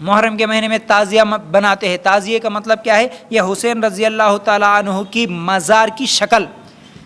محرم کے مہینے میں تعزیہ بناتے ہیں. تعزیے کا مطلب کیا ہے؟ یہ حسین رضی اللہ تعالیٰ عنہ کی مزار کی شکل،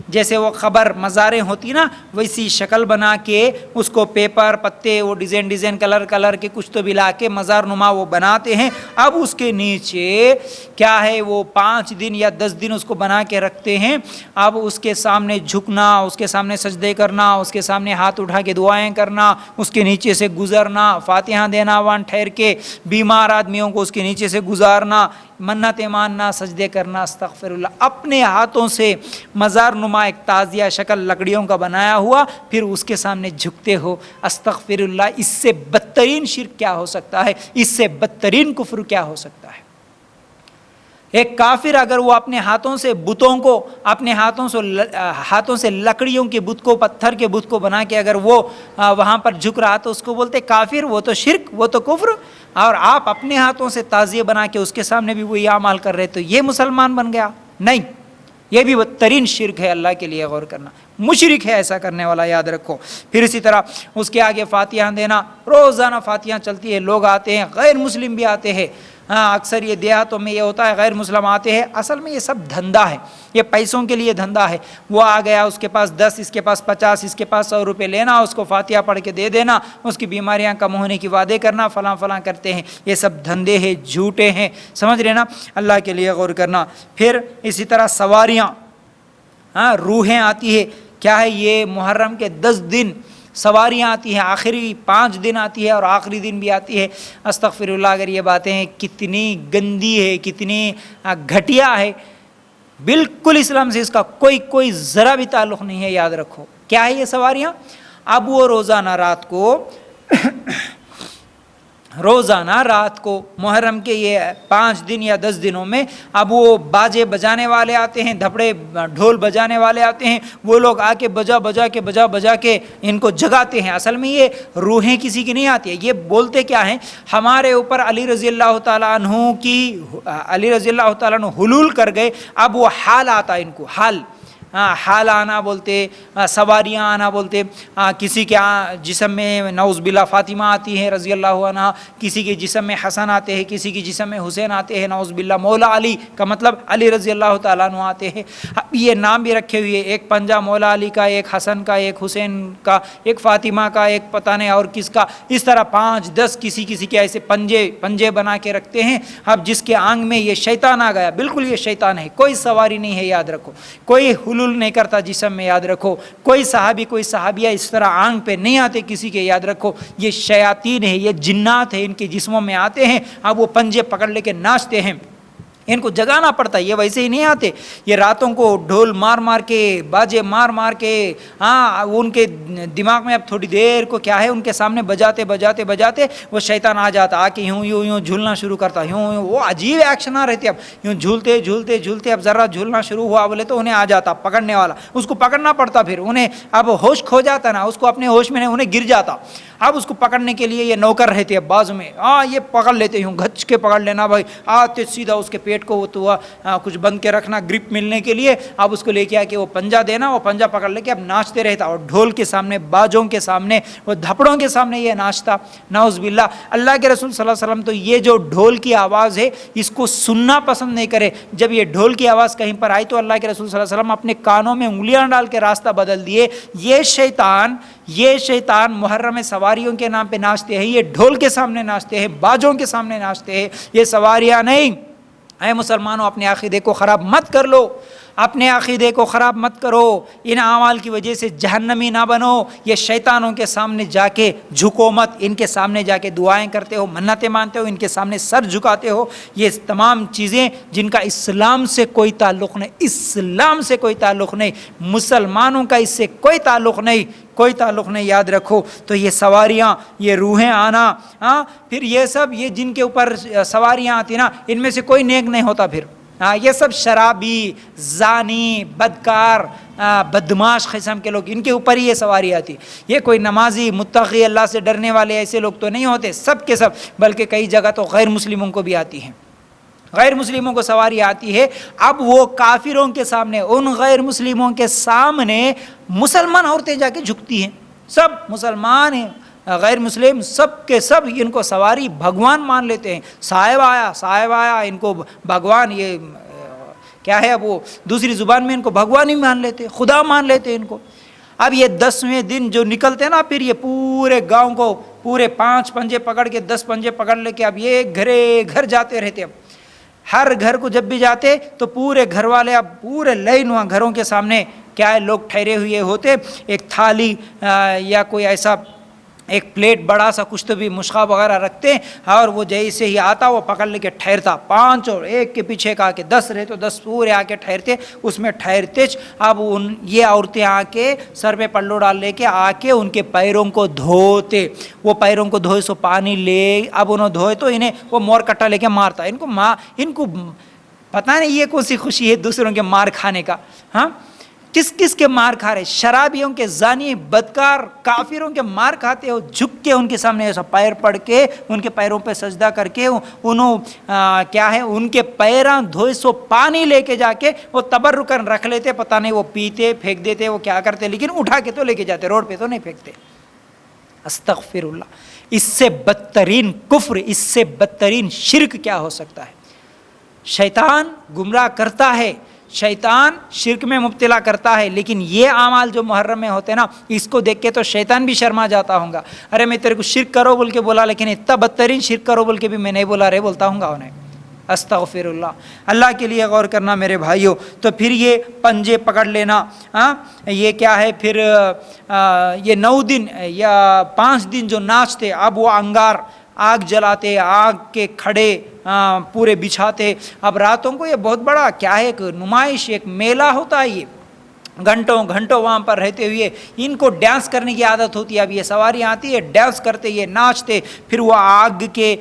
جیسے وہ قبر مزاریں ہوتی نا، ویسی شکل بنا کے اس کو پیپر پتے وہ ڈیزائن کلر کے کچھ تو ملا کے مزار نما وہ بناتے ہیں. اب اس کے نیچے کیا ہے، وہ 5 دن یا 10 دن اس کو بنا کے رکھتے ہیں. اب اس کے سامنے جھکنا، اس کے سامنے سجدے کرنا، اس کے سامنے ہاتھ اٹھا کے دعائیں کرنا، اس کے نیچے سے گزرنا، فاتحہ دینا وہاں ٹھہر کے، بیمار آدمیوں کو اس کے نیچے سے گزارنا، منتیں ماننا، سجدے کرنا. استغفر اللہ. اپنے ہاتھوں سے مزار نما ایک تعزیہ شکل لکڑیوں کا بنایا ہوا، پھر اس کے سامنے جھکتے ہو. استغفر اللہ. اس سے بدترین شرک کیا ہو سکتا ہے؟ اس سے بدترین کفر کیا ہو سکتا ہے؟ ایک کافر اگر وہ اپنے ہاتھوں سے بتوں کو، اپنے ہاتھوں سے لکڑیوں کے بت کو، پتھر کے بت کو بنا کے اگر وہ وہاں پر جھک رہا تو اس کو بولتے کافر، وہ تو شرک، وہ تو کفر. اور آپ اپنے ہاتھوں سے تعزیہ بنا کے اس کے سامنے بھی وہی اعمال کر رہے تو یہ مسلمان بن گیا؟ نہیں، یہ بھی بدترین شرک ہے. اللہ کے لیے غور کرنا. مشرک ہے ایسا کرنے والا، یاد رکھو. پھر اسی طرح اس کے آگے فاتحہ دینا، روزانہ فاتحہ چلتی ہے. لوگ آتے ہیں، غیر مسلم بھی آتے ہیں. اکثر یہ دیہاتوں میں یہ ہوتا ہے، غیر مسلم آتے ہیں. اصل میں یہ سب دھندا ہے، یہ پیسوں کے لیے دھندا ہے. وہ آ گیا، اس کے پاس 10، اس کے پاس 50، اس کے پاس 100 روپے لینا، اس کو فاتحہ پڑھ کے دے دینا، اس کی بیماریاں کم ہونے کی وعدے کرنا، فلاں کرتے ہیں. یہ سب دھندے ہیں، جھوٹے ہیں. سمجھ رہے نا؟ اللہ کے لیے غور کرنا. پھر اسی طرح سواریاں، روحیں آتی ہے. کیا ہے یہ؟ محرم کے 10 دن سواریاں آتی ہیں، آخری 5 دن آتی ہے اور آخری دن بھی آتی ہے. استغفر اللہ. اگر یہ باتیں کتنی گندی ہے، کتنی گھٹیا ہے، بالکل اسلام سے اس کا کوئی ذرا بھی تعلق نہیں ہے. یاد رکھو. کیا ہے یہ سواریاں؟ اب وہ روزانہ رات کو محرم کے یہ 5 دن یا 10 دنوں میں اب وہ باجے بجانے والے آتے ہیں، دھپڑے ڈھول بجانے والے آتے ہیں. وہ لوگ آ کے بجا کے ان کو جگاتے ہیں. اصل میں یہ روحیں کسی کی نہیں آتی ہے. یہ بولتے کیا ہیں؟ ہمارے اوپر علی رضی اللہ تعالیٰ عنہ حلول کر گئے. اب وہ حال آتا ہے ان کو، حال آنا بولتے، سواریاں آنا بولتے. کسی کے جسم میں نعوذ باللہ فاطمہ آتی ہے رضی اللہ عنہ، کسی کے جسم میں حسن آتے ہیں، کسی کے جسم میں حسین آتے ہیں نعوذ باللہ. مولا علی کا مطلب علی رضی اللہ تعالیٰ عنہ آتے ہیں. یہ نام بھی رکھے ہوئے، ایک پنجہ مولا علی کا، ایک حسن کا، ایک حسین کا، ایک فاطمہ کا، ایک پتہ نہیں اور کس کا. اس طرح 5-10 کسی کے ایسے پنجے بنا کے رکھتے ہیں. اب جس کے آنگ میں یہ شیطان آ گیا، بالکل یہ شیطان ہے، کوئی سواری نہیں ہے. یاد رکھو. کوئی حلول نہیں کرتا جسم میں. یاد رکھو. کوئی صحابی کوئی صحابیہ اس طرح آنگ پہ نہیں آتے کسی کے. یاد رکھو. یہ شیاطین ہے، یہ جنات ہے، ان کے جسموں میں آتے ہیں. اب وہ پنجے پکڑ لے کے ناچتے ہیں. ان کو جگانا پڑتا ہے، یہ ویسے ہی نہیں آتے. یہ راتوں کو ڈھول مار کے، باجے مار کے، ان کے دماغ میں اب تھوڑی دیر کو کیا ہے، ان کے سامنے بجاتے وہ شیطان آ جاتا، آ کے یوں جھولنا شروع کرتا. یوں وہ عجیب ایکشن آ رہے تھے. اب یوں جھولتے اب ذرا جھولنا شروع ہوا بولے تو انہیں آ جاتا پکڑنے والا. اس کو پکڑنا پڑتا. پھر انہیں اب ہوش کھو جاتا نا، اس کو اپنے ہوش میں انہیں گر جاتا. اب اس کو پکڑنے کے لیے یہ نوکر رہتے ہیں بازو میں، یہ پکڑ لیتے، یوں گھچ کے پکڑ لینا بھائی، آتے سیدھا اس کے پیٹ کو وہ تو کچھ بند کے رکھنا گرپ ملنے کے لیے. اب اس کو لے کے آ کے وہ پنجہ دینا، وہ پنجہ پکڑ لے کے اب ناچتے رہتا. اور ڈھول کے سامنے، باجوں کے سامنے، وہ دھپڑوں کے سامنے یہ ناچتا. نعوذ باللہ. اللہ کے رسول صلی اللہ علیہ وسلم تو یہ جو ڈھول کی آواز ہے اس کو سننا پسند نہیں کرے. جب یہ ڈھول کی آواز کہیں پر آئی تو اللہ کے رسول صلی اللہ علیہ وسلم اپنے کانوں میں انگلیاں ڈال کے راستہ بدل دیے. یہ شیطان محرم سواریوں کے نام پہ ناچتے ہیں، یہ ڈھول کے سامنے ناچتے ہیں، باجوں کے سامنے ناچتے ہیں. یہ سواریاں نہیں. اے مسلمانوں، اپنے عقیدے کو خراب مت کر لو، اپنے عقیدے کو خراب مت کرو. ان اعمال کی وجہ سے جہنمی نہ بنو. یہ شیطانوں کے سامنے جا کے جھکو مت. ان کے سامنے جا کے دعائیں کرتے ہو، منتیں مانتے ہو، ان کے سامنے سر جھکاتے ہو. یہ تمام چیزیں جن کا اسلام سے کوئی تعلق نہیں، مسلمانوں کا اس سے کوئی تعلق نہیں. یاد رکھو. تو یہ سواریاں، یہ روحیں آنا، پھر یہ سب، یہ جن کے اوپر سواریاں آتی نا، ان میں سے کوئی نیک نہیں ہوتا. پھر یہ سب شرابی، زانی، بدکار، بدماش قسم کے لوگ، ان کے اوپر ہی یہ سواری آتی. یہ کوئی نمازی، متقی، اللہ سے ڈرنے والے ایسے لوگ تو نہیں ہوتے سب کے سب، بلکہ کئی جگہ تو غیر مسلموں کو بھی آتی ہیں. غیر مسلموں کو سواری آتی ہے. اب وہ کافروں کے سامنے، ان غیر مسلموں کے سامنے مسلمان عورتیں جا کے جھکتی ہیں. سب مسلمان ہیں، غیر مسلم سب کے سب ان کو سواری بھگوان مان لیتے ہیں. صاحب آیا ان کو بھگوان، یہ کیا ہے، اب وہ دوسری زبان میں ان کو بھگوان ہی مان لیتے، خدا مان لیتے ان کو. اب یہ 10ویں دن جو نکلتے ہیں نا، پھر یہ پورے گاؤں کو پورے 5 پنجے پکڑ کے 10 پنجے پکڑ لے کے اب یہ گھر جاتے رہتے. اب ہر گھر کو جب بھی جاتے تو پورے گھر والے اب پورے لائن وہاں گھروں کے سامنے کیا ہے لوگ ٹھہرے ہوئے ہوتے. ایک تھالی یا کوئی ایسا ایک پلیٹ بڑا سا کچھ تو بھی مشقہ وغیرہ رکھتے، اور وہ جیسے ہی آتا وہ پکڑ لے کے ٹھہرتا. 5 اور ایک کے پیچھے کا کے 10 رہے تو 10 پورے آ کے ٹھہرتے. اس میں ٹھہرتے اب یہ عورتیں آ کے سر پہ پلو ڈال لے کے آ کے ان کے پیروں کو دھوتے. وہ پیروں کو دھوئے سو پانی لے، اب انہوں دھوئے تو انہیں وہ مور کٹا لے کے مارتا. ان کو پتہ نہیں یہ کون سی خوشی ہے دوسروں کے مار کھانے کا. ہاں، کس کے مار کھا رہے؟ شرابیوں کے، زانی، بدکار، کافروں کے مار کھاتے ہو. جھک کے ان کے سامنے ایسا پیر پڑ کے ان کے پیروں پہ سجدہ کر کے انہوں کیا ہے ان کے پیراں دھوئے سو پانی لے کے جا کے وہ تبرکن رکھ لیتے. پتہ نہیں وہ پیتے، پھینک دیتے، وہ کیا کرتے، لیکن اٹھا کے تو لے کے جاتے، روڈ پہ تو نہیں پھینکتے. استغفر اللہ. اس سے بدترین کفر، اس سے بدترین شرک کیا ہو سکتا ہے؟ شیطان گمراہ کرتا ہے، شیطان شرک میں مبتلا کرتا ہے، لیکن یہ اعمال جو محرم میں ہوتے ہیں نا، اس کو دیکھ کے تو شیطان بھی شرما جاتا ہوں گا. ارے میں تیرے کو شرک کرو بول کے بولا، لیکن اتنا بدترین شرک کرو بول کے بھی میں نہیں بولا، رے بولتا ہوں گا انہیں. استغفر اللہ. اللہ کے لیے غور کرنا میرے بھائیوں. تو پھر یہ پنجے پکڑ لینا، یہ کیا ہے، پھر یہ 9 دن یا 5 دن جو ناچتے، اب وہ انگار آگ جلاتے، آگ کے کھڑے پورے بچھاتے. اب راتوں کو یہ بہت بڑا کیا ہے، ایک نمائش، ایک میلہ ہوتا ہے. یہ گھنٹوں وہاں پر رہتے ہوئے ان کو ڈانس کرنے کی عادت ہوتی ہے. اب یہ سواریاں آتی ہے، ڈانس کرتے، یہ ناچتے، پھر وہ آگ کے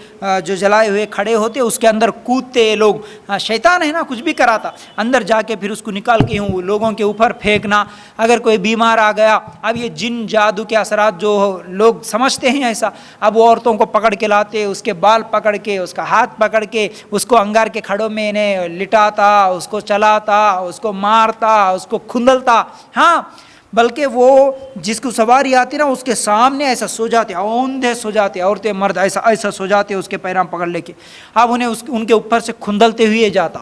جو جلائے ہوئے کھڑے ہوتے اس کے اندر کودتے یہ لوگ. شیطان ہے نا، کچھ بھی کراتا، اندر جا کے پھر اس کو نکال کے لوگوں کے اوپر پھینکنا. اگر کوئی بیمار آ گیا، اب یہ جن جادو کے اثرات جو لوگ سمجھتے ہیں ایسا، اب وہ عورتوں کو پکڑ کے لاتے، اس کے بال پکڑ کے، اس کا ہاتھ پکڑ کے، اس کو انگار کے کھڑوں میں انہیں لٹاتا، اس کو چلاتا، اس کو مارتا، اس کو کھندلتا. ہاں، بلکہ وہ جس کو سواری آتی نا اس کے سامنے ایسا سو جاتے، اوندھے سو جاتے، عورتیں مرد ایسا سو جاتے اس کے پیراں پکڑ لے کے. اب انہیں ان کے اوپر سے کھندلتے ہوئے جاتا.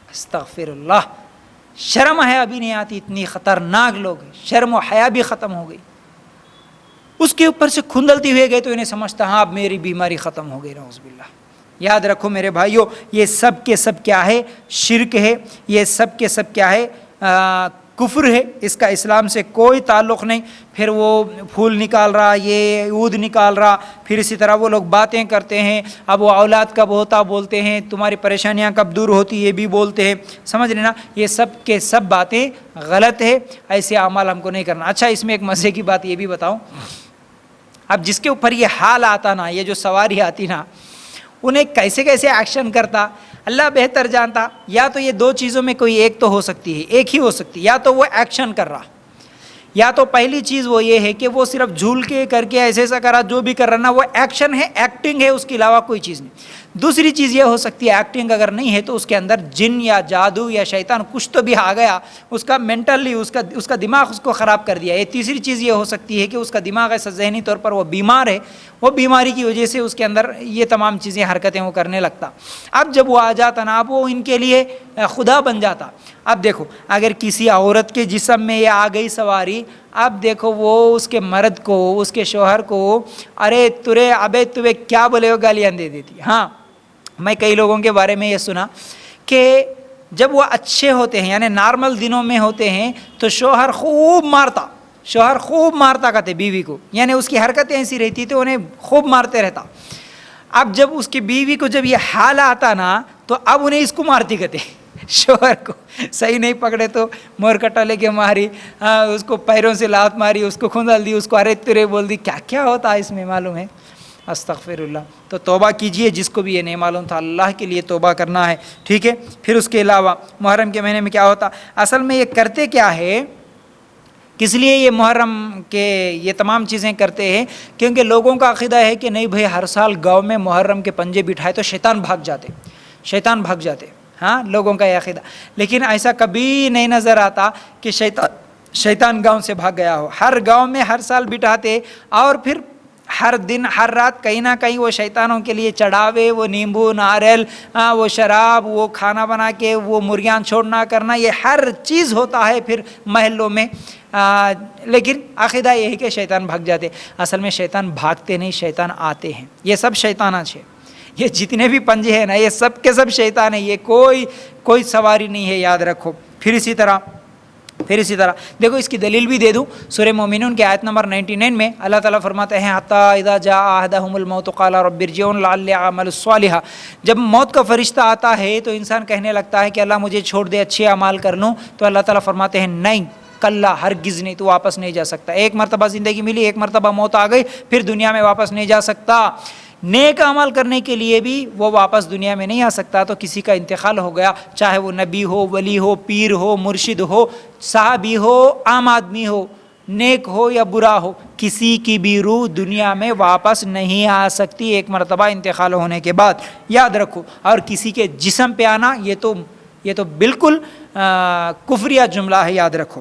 استغفر اللہ. شرم حیا بھی نہیں آتی، اتنی خطرناک لوگ ہیں، شرم و حیا بھی ختم ہو گئی. اس کے اوپر سے کھندلتے ہوئے گئے تو انہیں سمجھتا ہاں اب میری بیماری ختم ہو گئی. نعوذ باللہ. یاد رکھو میرے بھائیوں، یہ سب کے سب کیا ہے؟ شرک ہے. یہ سب کے سب کیا ہے؟ کفر ہے. اس کا اسلام سے کوئی تعلق نہیں. پھر وہ پھول نکال رہا، یہ عود نکال رہا، پھر اسی طرح وہ لوگ باتیں کرتے ہیں. اب وہ اولاد کب ہوتا بولتے ہیں، تمہاری پریشانیاں کب دور ہوتی یہ بھی بولتے ہیں. سمجھ لینا، یہ سب کے سب باتیں غلط ہے. ایسے اعمال ہم کو نہیں کرنا. اچھا، اس میں ایک مزے کی بات یہ بھی بتاؤں. اب جس کے اوپر یہ حال آتا نا، یہ جو سواری آتی نا، انہیں کیسے ایکشن کرتا اللہ بہتر جانتا. یا تو یہ 2 چیزوں میں کوئی ایک تو ہو سکتی ہے، ایک ہی ہو سکتی ہے. یا تو وہ ایکشن کر رہا، یا تو پہلی چیز وہ یہ ہے کہ وہ صرف جھول کے کر کے ایسا کرا، جو بھی کر رہا نا وہ ایکشن ہے، ایکٹنگ ہے، اس کے علاوہ کوئی چیز نہیں. دوسری چیز یہ ہو سکتی ہے، ایکٹنگ اگر نہیں ہے تو اس کے اندر جن یا جادو یا شیطان کچھ تو بھی آ گیا، اس کا مینٹلی اس کا دماغ اس کو خراب کر دیا. یہ تیسری چیز یہ ہو سکتی ہے کہ اس کا دماغ ایسا ذہنی طور پر وہ بیمار ہے، وہ بیماری کی وجہ سے اس کے اندر یہ تمام چیزیں حرکتیں وہ کرنے لگتا. اب جب وہ آ جاتا نا، اب وہ ان کے لیے خدا بن جاتا. اب دیکھو، اگر کسی عورت کے جسم میں یہ آ گئی سواری، اب دیکھو وہ اس کے مرد کو، اس کے شوہر کو، ارے ترے ابے تمہیں کیا بولے ہو، گالیاں دے دیتی. ہاں، میں کئی لوگوں کے بارے میں یہ سنا کہ جب وہ اچھے ہوتے ہیں، یعنی نارمل دنوں میں ہوتے ہیں، تو شوہر خوب مارتا کہتے بیوی کو، یعنی اس کی حرکتیں ایسی رہتی تو انہیں خوب مارتے رہتا. اب جب اس کی بیوی کو جب یہ حال آتا نا، تو اب انہیں اس کو مارتی کہتے، شوہر کو. صحیح نہیں پکڑے تو مور کٹا لے کے ماری، اس کو پیروں سے لات ماری، اس کو کھندل دی، اس کو ارے ترے بول دی. کیا ہوتا ہے اس میں معلوم ہے. استغفر اللہ. تو توبہ کیجئے، جس کو بھی یہ نہیں معلوم تھا، اللہ کے لیے توبہ کرنا ہے. ٹھیک ہے. پھر اس کے علاوہ محرم کے مہینے میں کیا ہوتا؟ اصل میں یہ کرتے کیا ہے، کس لیے یہ محرم کے یہ تمام چیزیں کرتے ہیں؟ کیونکہ لوگوں کا عقیدہ ہے کہ نہیں بھائی، ہر سال گاؤں میں محرم کے پنجے بٹھائے تو شیطان بھاگ جاتے. ہاں، لوگوں کا یہ عقیدہ. لیکن ایسا کبھی نہیں نظر آتا کہ شیطان گاؤں سے بھاگ گیا ہو. ہر گاؤں میں ہر سال بٹھاتے، اور پھر ہر دن ہر رات کہیں نہ کہیں وہ شیطانوں کے لیے چڑھاوے، وہ نیمبو ناریل، وہ شراب، وہ کھانا بنا کے وہ مرغیاں چھوڑنا کرنا، یہ ہر چیز ہوتا ہے پھر محلوں میں۔ لیکن عقیدہ یہ ہے کہ شیطان بھاگ جاتے، اصل میں شیطان بھاگتے نہیں، شیطان آتے ہیں۔ یہ سب شیطانات ہیں، یہ جتنے بھی پنجے ہیں نا یہ سب کے سب شیطان ہیں، یہ کوئی سواری نہیں ہے، یاد رکھو۔ پھر اسی طرح دیکھو اس کی دلیل بھی دے دوں، سورہ مومنون کے آیت نمبر 99 میں اللہ تعالیٰ فرماتے ہیں حَتَّى إِذَا جَاءَ أَحَدَهُمُ الْمَوْتُ قَالَ رَبِّ ارْجِعُونِ لَعَلِّي أَعْمَلُ صَالِحًا، جب موت کا فرشتہ آتا ہے تو انسان کہنے لگتا ہے کہ اللہ مجھے چھوڑ دے، اچھے اعمال کر لوں، تو اللہ تعالیٰ فرماتے ہیں نہیں، کلا، ہرگز نہیں، تو واپس نہیں جا سکتا۔ ایک مرتبہ زندگی ملی، ایک مرتبہ موت آ گئی، پھر دنیا میں واپس نہیں جا سکتا۔ نیک عمل کرنے کے لیے بھی وہ واپس دنیا میں نہیں آ سکتا۔ تو کسی کا انتقال ہو گیا، چاہے وہ نبی ہو، ولی ہو، پیر ہو، مرشد ہو، صحابی ہو، عام آدمی ہو، نیک ہو یا برا ہو، کسی کی بھی روح دنیا میں واپس نہیں آ سکتی ایک مرتبہ انتقال ہونے کے بعد، یاد رکھو۔ اور کسی کے جسم پہ آنا یہ تو بالکل کفریہ جملہ ہے، یاد رکھو۔